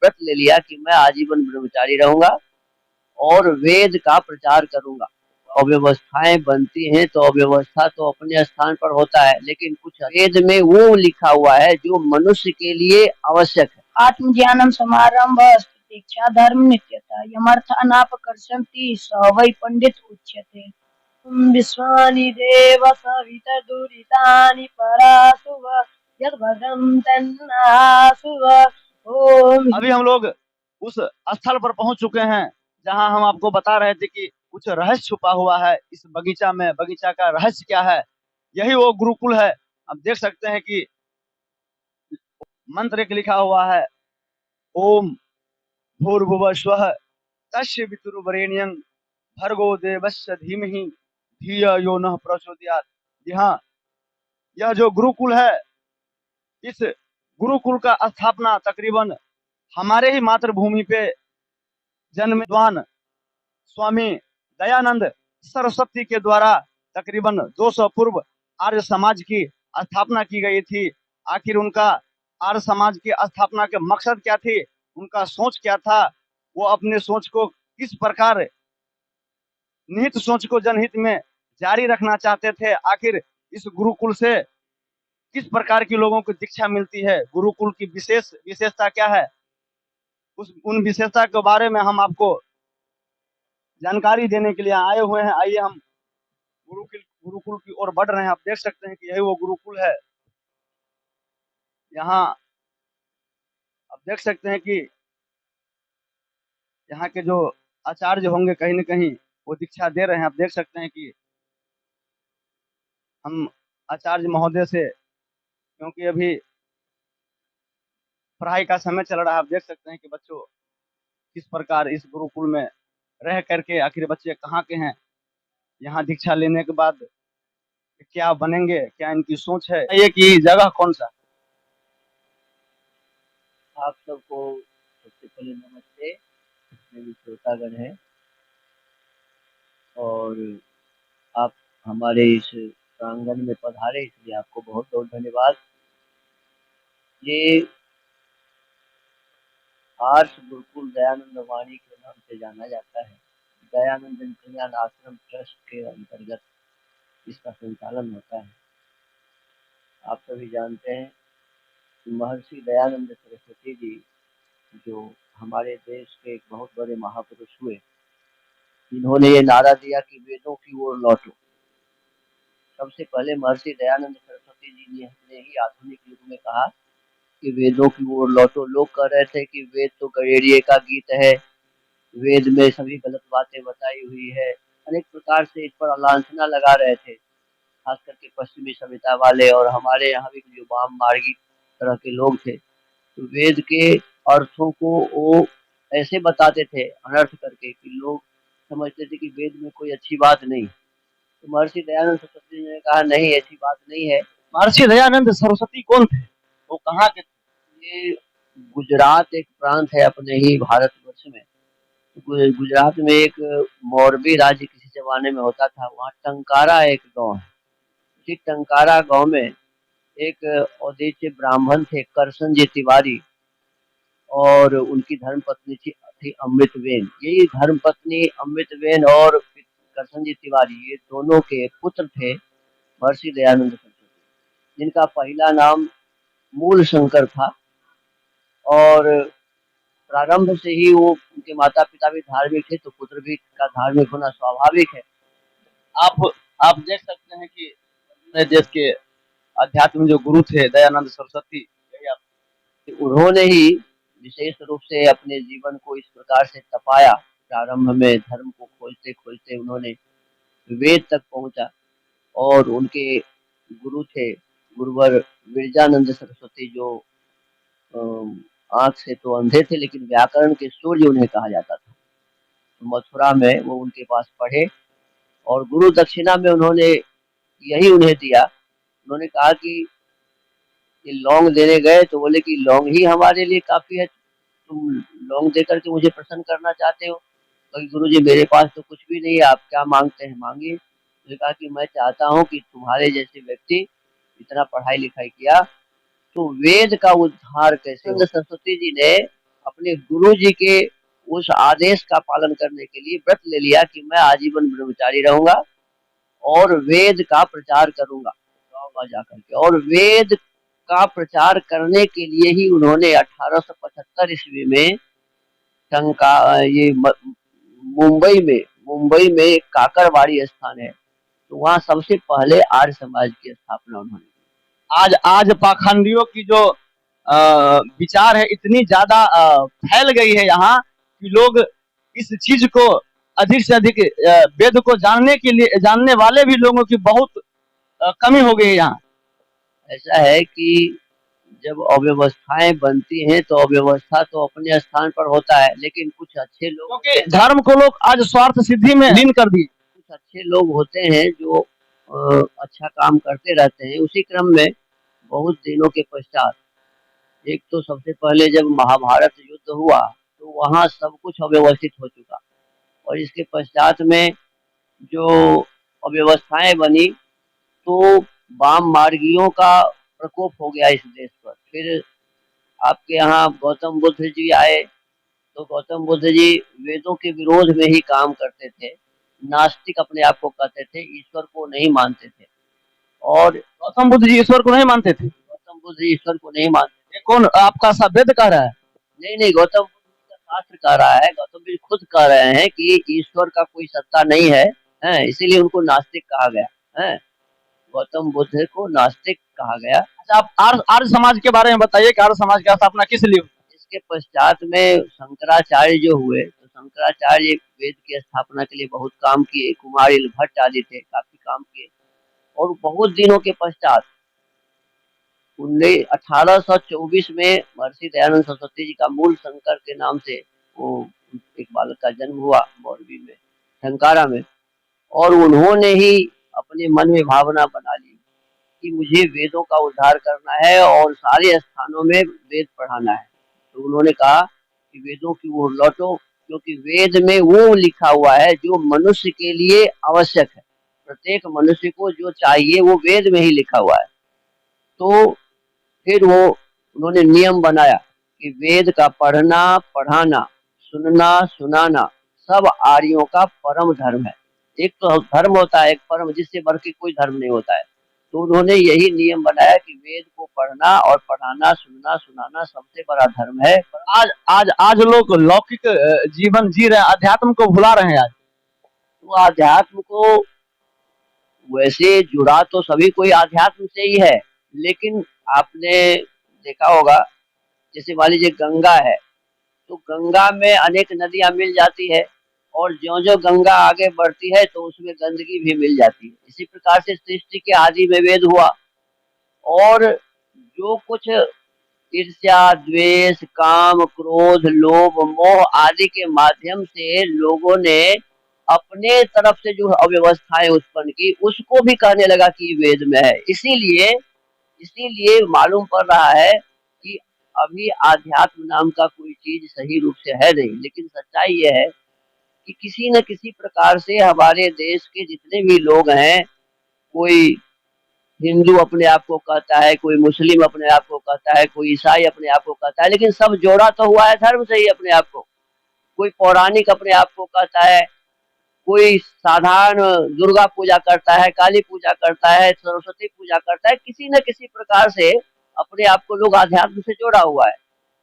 व्रत ले लिया कि मैं आजीवन ब्रह्मचारी रहूंगा और वेद का प्रचार करूंगा। अव्यवस्थाएं बनती हैं तो अव्यवस्था तो अपने स्थान पर होता है, लेकिन कुछ वेद में वो लिखा हुआ है जो मनुष्य के लिए आवश्यक है। आत्मज्ञानम समारंभ प्रतीक्षा धर्म नित्यता यमर्थ अनापकर्षन्ति स वै पंडित उच्यते। विश्वानि देव सवितर्दुरितानि परासुव यद्भद्रं तन्नासुव। ओम। अभी हम लोग उस स्थल पर पहुंच चुके हैं जहां हम आपको बता रहे थे कि कुछ रहस्य छुपा हुआ है इस बगीचा में। बगीचा का रहस्य क्या है? यही वो गुरुकुल है। आप देख सकते हैं कि मंत्र एक लिखा हुआ है, ओम भूर्भुवः स्वः तस्य वितुर्वरेण्यं भर्गो देवस्य धीमहि धिया यो नः प्रचोदयात्। जी हाँ, यह जो गुरुकुल है, इस गुरुकुल का स्थापना तकरीबन हमारे ही मातृभूमि पे जन्म विद्वान स्वामी दयानंद सरस्वती के द्वारा तकरीबन 200 पूर्व आर्य समाज की स्थापना की गई थी। आखिर उनका आर्य समाज की स्थापना के मकसद क्या थी, उनका सोच क्या था, वो अपने सोच को किस प्रकार, निहित सोच को जनहित में जारी रखना चाहते थे। आखिर इस गुरुकुल से किस प्रकार की लोगों को दीक्षा मिलती है, गुरुकुल की विशेषता क्या है, उन विशेषता के बारे में हम आपको जानकारी देने के लिए आए हुए हैं। आइए हम गुरुकुल की ओर बढ़ रहे हैं। आप देख सकते हैं कि यही वो गुरुकुल है। यहाँ आप देख सकते हैं कि यहाँ के जो आचार्य होंगे कहीं न कहीं वो दीक्षा दे रहे हैं। आप देख सकते हैं कि हम आचार्य महोदय से, क्योंकि अभी पढ़ाई का समय चल रहा है, आप देख सकते हैं कि बच्चों किस प्रकार इस गुरुकुल में रह करके आखिर बच्चे कहाँ के हैं, यहाँ दीक्षा लेने के बाद क्या बनेंगे, क्या इनकी सोच है। ये कि जगह कौन सा? आप सबको सबसे पहले नमस्ते, जितने भी श्रोतागण हैं, और आप हमारे इस प्रांगण में पधारे इसलिए आपको बहुत बहुत धन्यवाद। ये आर्ष गुरुकुल दयानंद वाणी के नाम से जाना जाता है। दयानंद जन कल्याण आश्रम ट्रस्ट के अंतर्गत इसका संचालन होता है। आप सभी जानते हैं कि महर्षि दयानंद सरस्वती जी जो हमारे देश के एक बहुत बड़े महापुरुष हुए, इन्होंने ये नारा दिया कि वेदों की ओर लौटो। सबसे पहले महर्षि दयानंद सरस्वती जी ने ही आधुनिक युग में कहा कि वेदों की ओर लौटो। लोग कह रहे थे कि वेद तो गड़ेरिये का गीत है, वेद में सभी गलत बातें बताई हुई है, अनेक प्रकार से इस पर लांछना लगा रहे थे, खास करके पश्चिमी सभ्यता वाले और हमारे यहाँ भी जो वाम मार्गी तरह के लोग थे। तो वेद के अर्थों को वो ऐसे बताते थे अनर्थ करके कि लोग समझते थे कि वेद में कोई अच्छी बात नहीं। तो महर्षि दयानंद सरस्वती ने कहा नहीं, ऐसी बात नहीं है। महर्षि दयानंद सरस्वती कौन थे, वो कहाँ के थे? ये गुजरात एक प्रांत है अपने ही भारतवर्ष में। गुजरात में एक मोरबी राज्य किसी जमाने में होता था, वहाँ टंकारा एक गांव है। उसी टंकारा गांव में एक औदेच्य ब्राह्मण थे करसन जी तिवारी, और उनकी धर्मपत्नी थी अमृतवेन। यही धर्मपत्नी अमृतवेन और करसन जी तिवारी, ये दोनों के पुत्र थे महर्षि दयानंद सरस्वती, जिनका पहला नाम मूल शंकर था। और प्रारंभ से ही वो उनके माता पिता भी धार्मिक थे, तो पुत्र भी का धार्मिक होना स्वाभाविक है। आप आप देख सकते हैं कि अपने देश के अध्यात्म जो गुरु थे दयानंद सरस्वती, यही आप। उन्होंने ही विशेष रूप से अपने जीवन को इस प्रकार से तपाया। प्रारंभ में धर्म को खोजते खोजते उन्होंने वेद तक पहुंचा, और उनके गुरु थे गुरुवर विरजानंद सरस्वती, जो आंख से तो अंधे थे लेकिन व्याकरण के सूर्य उन्हें कहा जाता था। तो मथुरा में वो उनके पास पढ़े, और गुरु दक्षिणा में उन्होंने यही उन्हें दिया। उन्होंने कहा कि ये लौंग देने गए तो बोले कि लौंग ही हमारे लिए काफी है, तुम लौंग देकर के मुझे प्रसन्न करना चाहते हो। तो गुरु जी मेरे पास तो कुछ भी नहीं है, आप क्या मांगते हैं मांगिए। उसने कहा कि मैं चाहता हूँ कि तुम्हारे जैसे व्यक्ति इतना पढ़ाई लिखाई किया तो वेद का उद्धार कैसे हो। सरस्वती जी ने अपने गुरु जी के उस आदेश का पालन करने के लिए व्रत ले लिया कि मैं आजीवन ब्रह्मचारी रहूंगा और वेद का प्रचार करूंगा गाँव गाँव जाकर के। और वेद का प्रचार करने के लिए ही उन्होंने 1875 ईस्वी में शंका ये मुंबई में एक काकरवाड़ी स्थान है, तो वहाँ सबसे पहले आर्य समाज की स्थापना उन्होंने की। आज आज पाखंडियों की जो विचार है इतनी ज्यादा फैल गई है यहाँ कि लोग इस चीज को अधिक से अधिक वेद को जानने वाले भी लोगों की बहुत कमी हो गई है यहाँ। ऐसा है कि जब अव्यवस्थाएं बनती हैं तो अव्यवस्था तो अपने स्थान पर होता है, लेकिन कुछ अच्छे लोग, क्योंकि धर्म को लोग आज स्वार्थ सिद्धि में लीन कर दिए। कुछ अच्छे लोग होते हैं जो अच्छा काम करते रहते हैं। उसी क्रम में बहुत दिनों के पश्चात, एक तो सबसे पहले जब महाभारत युद्ध हुआ तो वहाँ सब कुछ अव्यवस्थित हो चुका, और इसके पश्चात में जो अव्यवस्थाएं बनी तो वाम मार्गियों का प्रकोप हो गया इस देश पर। फिर आपके यहाँ गौतम बुद्ध जी आए, तो गौतम बुद्ध जी वेदों के विरोध में ही काम करते थे, नास्तिक अपने आप को कहते थे, ईश्वर को नहीं मानते थे। और गौतम बुद्ध जी ईश्वर को नहीं मानते थे? गौतम बुद्ध जी ईश्वर को नहीं मानते। कौन आपका सा वेद कह रहा है? नहीं, गौतम बुद्ध का शास्त्र कह रहा है, गौतम बुद्ध खुद कह रहे हैं कि ईश्वर का कोई सत्ता नहीं है, इसीलिए उनको नास्तिक कहा गया है। गौतम बुद्ध को नास्तिक कहा गया। अच्छा, आप आर्य समाज के बारे में बताइए कि आर्य समाज की स्थापना किस लिए? इसके पश्चात में शंकराचार्य जो हुए, तो शंकराचार्य वेद की स्थापना के लिए बहुत काम किए, कुमारिल भट्ट आदि थे, काफी काम किए। और बहुत दिनों के पश्चात 1824 में महर्षि दयानंद सरस्वती जी का मूल शंकर के नाम से वो एक बालक का जन्म हुआ मौरवी में, शंकारा में। और उन्होंने ही अपने मन में भावना बना ली कि मुझे वेदों का उद्धार करना है और सारे स्थानों में वेद पढ़ाना है। तो उन्होंने कहा कि वेदों की ओर लौटो, क्योंकि वेद में वो लिखा हुआ है जो मनुष्य के लिए आवश्यक है। प्रत्येक मनुष्य को जो चाहिए वो वेद में ही लिखा हुआ है। तो फिर वो उन्होंने नियम बनाया कि वेद का पढ़ना, पढ़ाना, सुनना, सुनाना सब आर्यों का परम धर्म है। एक तो धर्म होता है, एक परम, जिससे बढ़ के कोई धर्म नहीं होता है। तो उन्होंने यही नियम बनाया कि वेद को पढ़ना और पढ़ाना, सुनना, सुनाना सबसे बड़ा धर्म है। आज लोग लौकिक जीवन जी रहे हैं, अध्यात्म को भुला रहे हैं आज। तो अध्यात्म को वैसे जुड़ा तो सभी कोई अध्यात्म से ही है, लेकिन आपने देखा होगा, जैसे मान लीजिए गंगा है, तो गंगा में अनेक नदियां मिल जाती है, और ज्यों-ज्यों गंगा आगे बढ़ती है तो उसमें गंदगी भी मिल जाती है। इसी प्रकार से सृष्टि के आदि में वेद हुआ, और जो कुछ ईर्ष्या, द्वेष, काम, क्रोध, लोभ, मोह आदि के माध्यम से लोगों ने अपने तरफ से जो अव्यवस्थाएं उत्पन्न की, उसको भी कहने लगा कि वेद में है। इसीलिए मालूम पड़ रहा है कि अभी आध्यात्म नाम का कोई चीज सही रूप से है नहीं। लेकिन सच्चाई ये है कि किसी न किसी प्रकार से हमारे देश के जितने भी लोग हैं, कोई हिंदू अपने आप को कहता है, कोई मुस्लिम अपने आप को कहता है, कोई ईसाई अपने आप को कहता है, लेकिन सब जोड़ा तो हुआ है धर्म से ही अपने आप को। कोई पौराणिक अपने आप को कहता है, कोई साधारण दुर्गा पूजा करता है, काली पूजा करता है, सरस्वती पूजा करता है। किसी न किसी प्रकार से अपने आप को लोग आध्यात्म से जोड़ा हुआ है,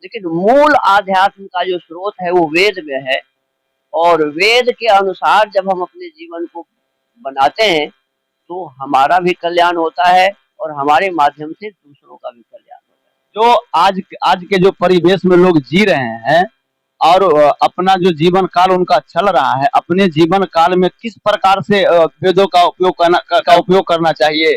लेकिन मूल आध्यात्म का जो स्रोत है वो वेद में है। और वेद के अनुसार जब हम अपने जीवन को बनाते हैं तो हमारा भी कल्याण होता है और हमारे माध्यम से दूसरों का भी कल्याण होता है। जो आज के जो परिवेश में लोग जी रहे हैं और अपना जो जीवन काल उनका चल रहा है, अपने जीवन काल में किस प्रकार से वेदों का उपयोग करना चाहिए,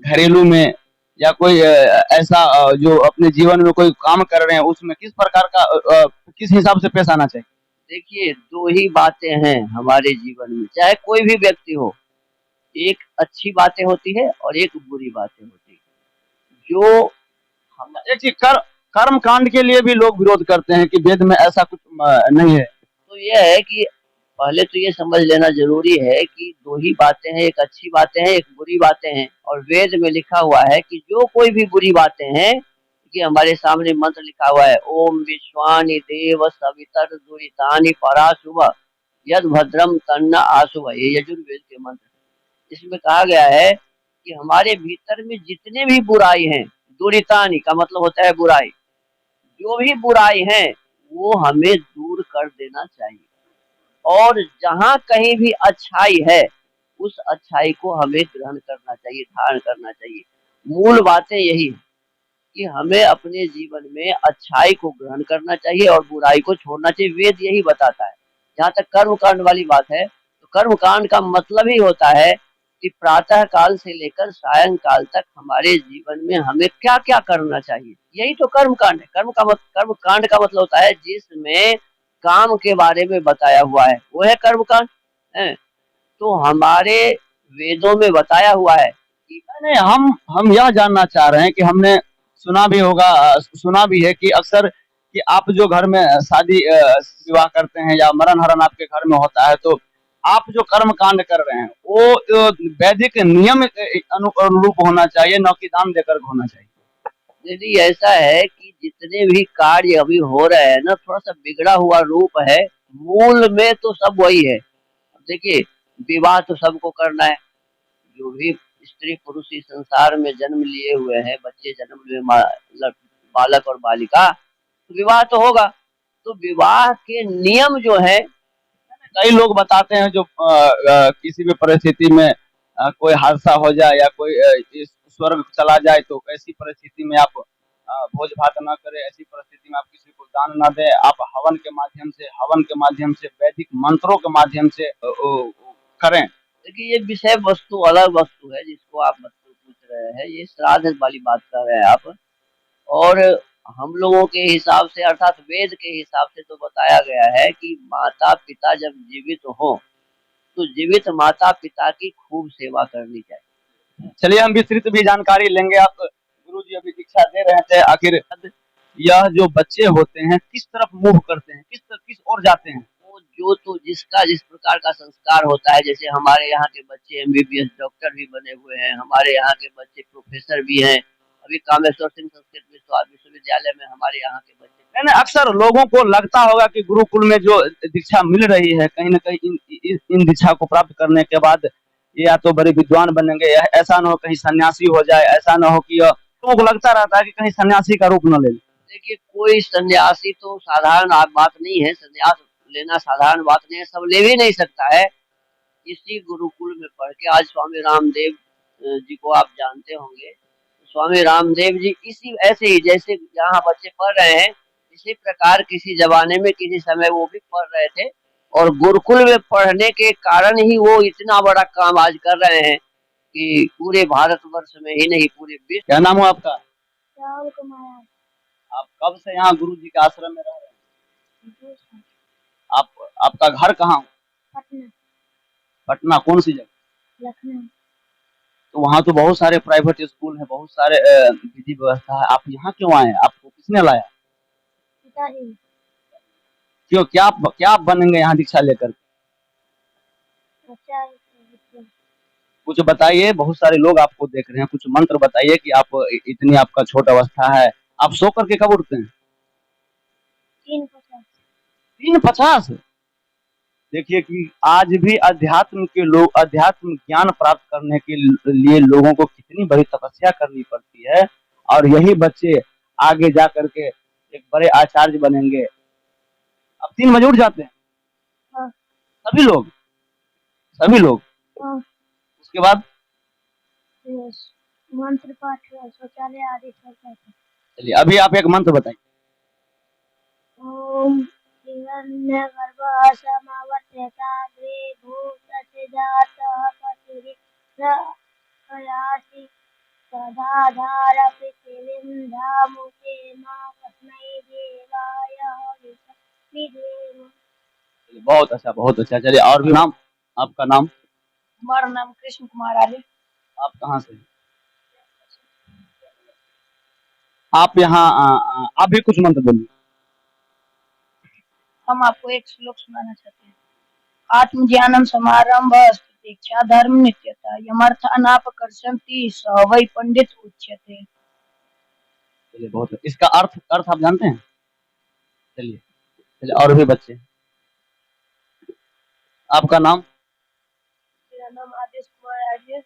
घरेलू में या कोई ऐसा जो अपने जीवन में कोई काम कर रहे हैं उसमें किस प्रकार का किस हिसाब से पेश आना चाहिए? देखिए, दो ही बातें हैं हमारे जीवन में, चाहे कोई भी व्यक्ति हो। एक अच्छी बातें होती है और एक बुरी बातें होती है। जो हम एक चीज कर्म कांड के लिए भी लोग विरोध करते हैं कि वेद में ऐसा कुछ नहीं है। तो यह है कि पहले तो ये समझ लेना जरूरी है कि दो ही बातें हैं, एक अच्छी बातें हैं, एक बुरी बातें हैं। और वेद में लिखा हुआ है कि जो कोई भी बुरी बातें हैं कि हमारे सामने मंत्र लिखा हुआ है, ओम विश्वानि देव सवितर दुरितानि पराशुभ यद भद्रम तन्न आशुभ। ये यजुर्वेद के मंत्र। इसमें कहा गया है कि हमारे भीतर में जितने भी बुराई हैं, दुरितानि का मतलब होता है बुराई, जो भी बुराई है वो हमें दूर कर देना चाहिए, और जहाँ कहीं भी अच्छाई है उस अच्छाई को हमें ग्रहण करना चाहिए, धारण करना चाहिए। मूल बातें यही है कि हमें अपने जीवन में अच्छाई को ग्रहण करना चाहिए और बुराई को छोड़ना चाहिए। वेद यही बताता है। जहाँ तक कर्म कांड वाली बात है, तो कर्म कांड का मतलब ही होता है कि प्रातः काल से लेकर सायं काल तक हमारे जीवन में हमें क्या क्या करना चाहिए, यही तो कर्म कांड है। कर्म कांड का मतलब होता है जिसमें काम के बारे में बताया हुआ है, वो है कर्म कांड है। तो हमारे वेदों में बताया हुआ है कि नहीं, हम यह जानना चाह रहे हैं कि हमने सुना भी होगा, सुना भी है कि अक्सर कि आप जो घर में शादी विवाह करते हैं या मरण हरण आपके घर में होता है, तो आप जो कर्म कांड कर रहे हैं वो वैदिक नियम अनुरूप होना चाहिए, न कि दान देकर होना चाहिए। यदि ऐसा है कि जितने भी कार्य अभी हो रहे हैं ना, थोड़ा सा बिगड़ा हुआ रूप है, मूल में तो सब वही है। देखिए, विवाह तो सबको करना है, जो भी स्त्री पुरुष इस संसार में जन्म लिए हुए हैं, बच्चे जन्म लिए, बालक और बालिका, तो विवाह तो होगा। तो विवाह के नियम जो है, कई लोग बताते हैं जो किसी भी परिस्थिति में कोई हादसा हो जाए या कोई इस स्वर्ग चला जाए, तो ऐसी परिस्थिति में आप भोज भात न करें, ऐसी परिस्थिति में आप किसी को दान न दें, आप हवन के माध्यम से वैदिक मंत्रों के माध्यम से करें। देखिए ये विषय वस्तु अलग वस्तु है जिसको आप पूछ रहे हैं, ये श्राद्ध वाली बात कर रहे हैं आप। और हम लोगों के हिसाब से, अर्थात वेद के हिसाब से तो बताया गया है कि माता पिता जब जीवित हो तो जीवित माता पिता की खूब सेवा करनी चाहिए। चलिए हम विस्तृत भी जानकारी लेंगे। आप गुरु जी अभी दीक्षा दे रहे थे, आखिर यह जो बच्चे होते हैं किस तरफ मूव करते हैं, किस ओर जाते हैं? वो जो तो जिसका जिस प्रकार का संस्कार होता है, जैसे हमारे यहाँ के बच्चे एमबीबीएस डॉक्टर भी बने हुए हैं, हमारे यहाँ के बच्चे प्रोफेसर भी हैं। अभी कामेश्वर सिंह संस्कृत विश्वविद्यालय में हमारे यहाँ के बच्चे। मैंने अक्सर लोगों को लगता होगा कि गुरुकुल में जो दीक्षा मिल रही है, कहीं न कहीं इन दीक्षा को प्राप्त करने के बाद ये या तो बड़े विद्वान बनेंगे, या ऐसा न हो कहीं सन्यासी हो जाए, ऐसा न हो कि लोगों को लगता रहता है कि कहीं सन्यासी का रूप न ले। देखिए, कोई सन्यासी तो साधारण बात नहीं है, संन्यास लेना साधारण बात नहीं है, सब ले भी नहीं सकता है। इसी गुरुकुल में पढ़ के आज स्वामी रामदेव जी को आप जानते होंगे। स्वामी रामदेव जी इसी ऐसे ही जैसे यहाँ बच्चे पढ़ रहे हैं, इसी प्रकार किसी जमाने में किसी समय वो भी पढ़ रहे थे, और गुरुकुल में पढ़ने के कारण ही वो इतना बड़ा काम आज कर रहे हैं कि पूरे भारतवर्ष में ही नहीं, पूरे विश्व। क्या नाम हो आपका? राहुल कुमार। आप कब से यहाँ गुरु जी के आश्रम में रह रहे हैं? आपका घर कहाँ? पटना। पटना कौन सी जगह? लखनऊ। तो वहाँ तो बहुत सारे प्राइवेट स्कूल है, बहुत सारे विधि व्यवस्था है, आप यहाँ क्यों आए? आपको किसने लाया? पिताजी। क्यों, क्या आप बनेंगे यहाँ दीक्षा लेकर? कुछ बताइए, बहुत सारे लोग आपको देख रहे हैं, कुछ मंत्र बताइए कि आप इतनी आपका छोटा अवस्था है, आप सो करके कब उठते हैं? 3:50। 3:50? देखिए कि आज भी अध्यात्म ज्ञान प्राप्त करने के लिए लोगों को कितनी बड़ी तपस्या करनी पड़ती है, और यही बच्चे आगे जा करके एक बड़े आचार्य बनेंगे। अब 3 बजे उठ जाते हैं? हाँ। सभी लोग? हाँ। उसके बाद मंत्र पाठ, शौचालय आदि सब करते। चलिए अभी आप एक मंत्र बताइए। ओम हिरण्यगर्भः समावर्त्यताग्रे भूतसिजातः पतिरिक्षयासि तदाधार पृथिवीं धामुके मा तस्मै देवाय विधेम। बहुत अच्छा, बहुत अच्छा। चलिए और भी नाम, आपका नाम? हमारा नाम कृष्ण कुमार आर्य। आप कहाँ से? आप यहाँ आप भी कुछ मंत्र बोलिए। हम आपको एक श्लोक सुनाना चाहते हैं। आत्मज्ञानम समारंभ प्रतीक्षा धर्म नित्यता यमर्थ अनापकर्षन्ति स वै पंडित उच्यते। चलिए बहुत इसका अर्थ अर्थ आप जानते हैं? चलिए चलिए और भी बच्चे, आपका नाम? मेरा नाम आदेश कुमार आर्य,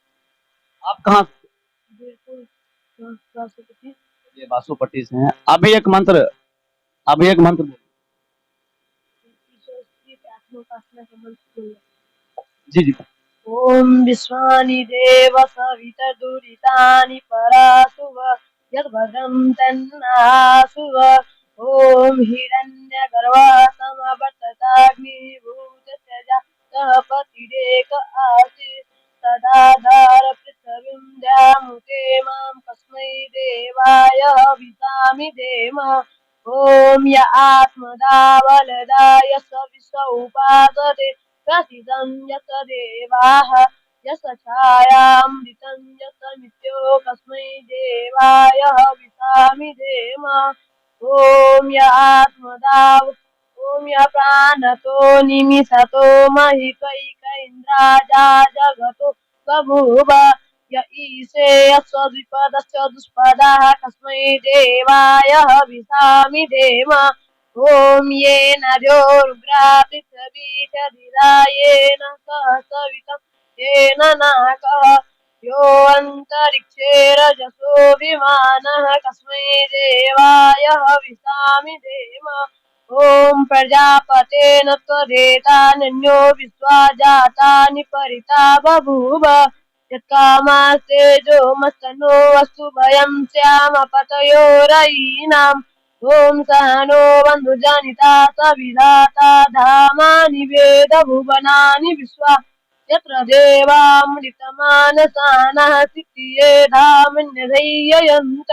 आप कहाँ? बिल्कुल राष्ट्रपति। ये बासुपट्टी से हैं। अभी एक मंत्र बोलिए। ईश्वर की आत्मोपासना का मंत्र बोलिए। जी जी। ओम विश्वानि देव सवितर्दुरितानि परासुव यद्भद्रं तन्नासुव ओम हिरण्यगर्भः समवर्तताग्निभूतस्य जातः पतिरेक आसीत् तदाधार पृथिवीं द्यामुते मां कस्मै देवाय हविषामि देम ओम य आत्मदावलदाय स विश्व उपासते प्रसिद्धं यत देवाः यस छायामृतं यत मित्यो कस्मै देवाय हविषामि देम ॐ य आत्मदाव ॐ य प्राणतो निमिषतो महिकैक इन्द्राजा जगतो बभूव य ईशे यस्वद्विपदस्य दुष्पदः कस्मै देवाय हविषामि देम ओम येन रुद्रा पृथ्वी चदिरायेन सह सवितं येन नाकः यो अन्तरिक्षे रजसो विमानः कस्मै देवाय हविषामि देम ओम प्रजापतेन त्वरेतान्यो विश्वा जातानि परिता बभूव यत्कामास्तेजो मस्तनो वस्तु भयं स्याम पतयोरयीनाम् ओम सहनो बन्धुजनिता सविधाता धामानि वेद भुवनानि विश्वा यत्र देवामृतमानसानः सिद्धिये धामन्यधैर्ययन्त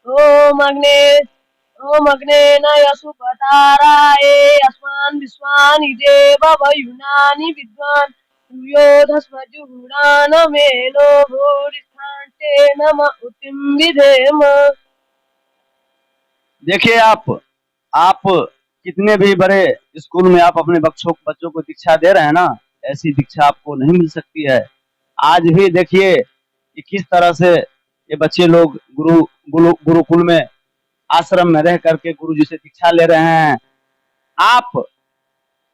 ओम अग्नेन यसुपताराये अस्मान् विश्वानि देव वयुनानि विद्वान् सूर्योधस्मजुहुरानमेनो भूरिष्ठान्ते नम उतिं विधेम। देखिए आप कितने भी बड़े स्कूल में आप अपने बच्चों को दीक्षा दे रहे हैं ना, ऐसी दीक्षा आपको नहीं मिल सकती है। आज भी देखिए कि किस तरह से ये बच्चे लोग गुरुकुल में आश्रम में रह करके गुरु जी से दीक्षा ले रहे हैं। आप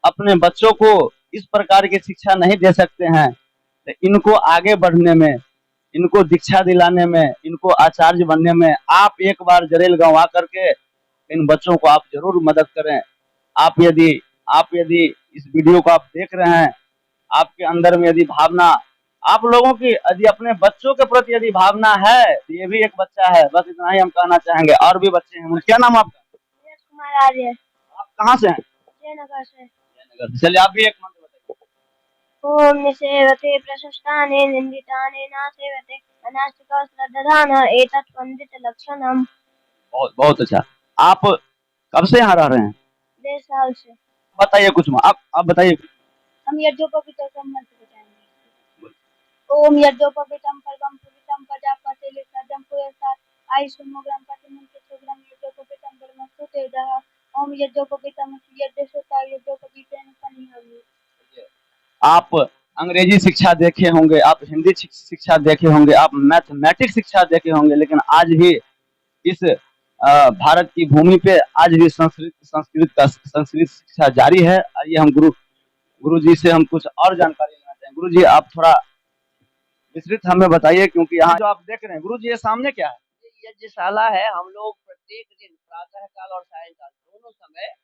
अपने बच्चों को इस प्रकार की शिक्षा नहीं दे सकते हैं, तो इनको आगे बढ़ने में, इनको दीक्षा दिलाने में, इनको आचार्य बनने में आप एक बार जरेल गांव आकर के इन बच्चों को आप जरूर मदद करें। आप यदि इस वीडियो को आप देख रहे हैं, आपके अंदर में यदि भावना, आप लोगों की यदि अपने बच्चों के प्रति यदि भावना है, तो ये भी एक बच्चा है, बस इतना ही हम कहना चाहेंगे। और भी बच्चे हैं। क्या नाम आपका? कुमार आर्य। आप कहाँ से हैं? जयनगर से। चलिए आप भी एक मंत्र बताइए। ओम निसेवते प्रशस्ताने निंदिताने नासेवते अनास्तिको श्रद्धान एतत् पंडित लक्षणम। बहुत बहुत अच्छा। आप कब से यहाँ रह रहे हैं? 1.5 साल से। बताइए कुछ, आप बताइए। हम यज्ञोपवीत मंत्र बताएंगे। ओम यज्ञोपवीतम परमं पवित्रम प्रजापते लिखजम पुरस्कार आयुष्मोग्राम प्रतिमंत्र सुग्राम यज्ञोपवीतम परमस्तु तेजः ओम यज्ञोपवीतम यज्ञसुता यज्ञोपवीतेन पनिहरि। आप अंग्रेजी शिक्षा देखे होंगे, आप हिंदी शिक्षा देखे होंगे, आप मैथमेटिक्स शिक्षा देखे होंगे, लेकिन आज भी इस भारत की भूमि पे आज भी संस्कृत शिक्षा जारी है। आइए हम गुरु जी से हम कुछ और जानकारी लेना चाहेंगे। गुरु जी आप थोड़ा विस्तृत हमें बताइए, क्योंकि यहाँ जो आप देख रहे हैं गुरु जी, ये सामने क्या है? यज्ञशाला है। हम लोग प्रत्येक दिन प्रातः काल और सायंकाल दोनों समय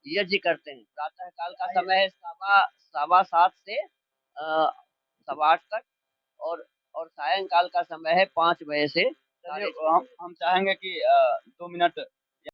यज्ञ करते हैं। प्रातः काल का समय है 7:15 से 8:15 तक, और सायंकाल का समय है 5 बजे से। हम चाहेंगे कि 2 मिनट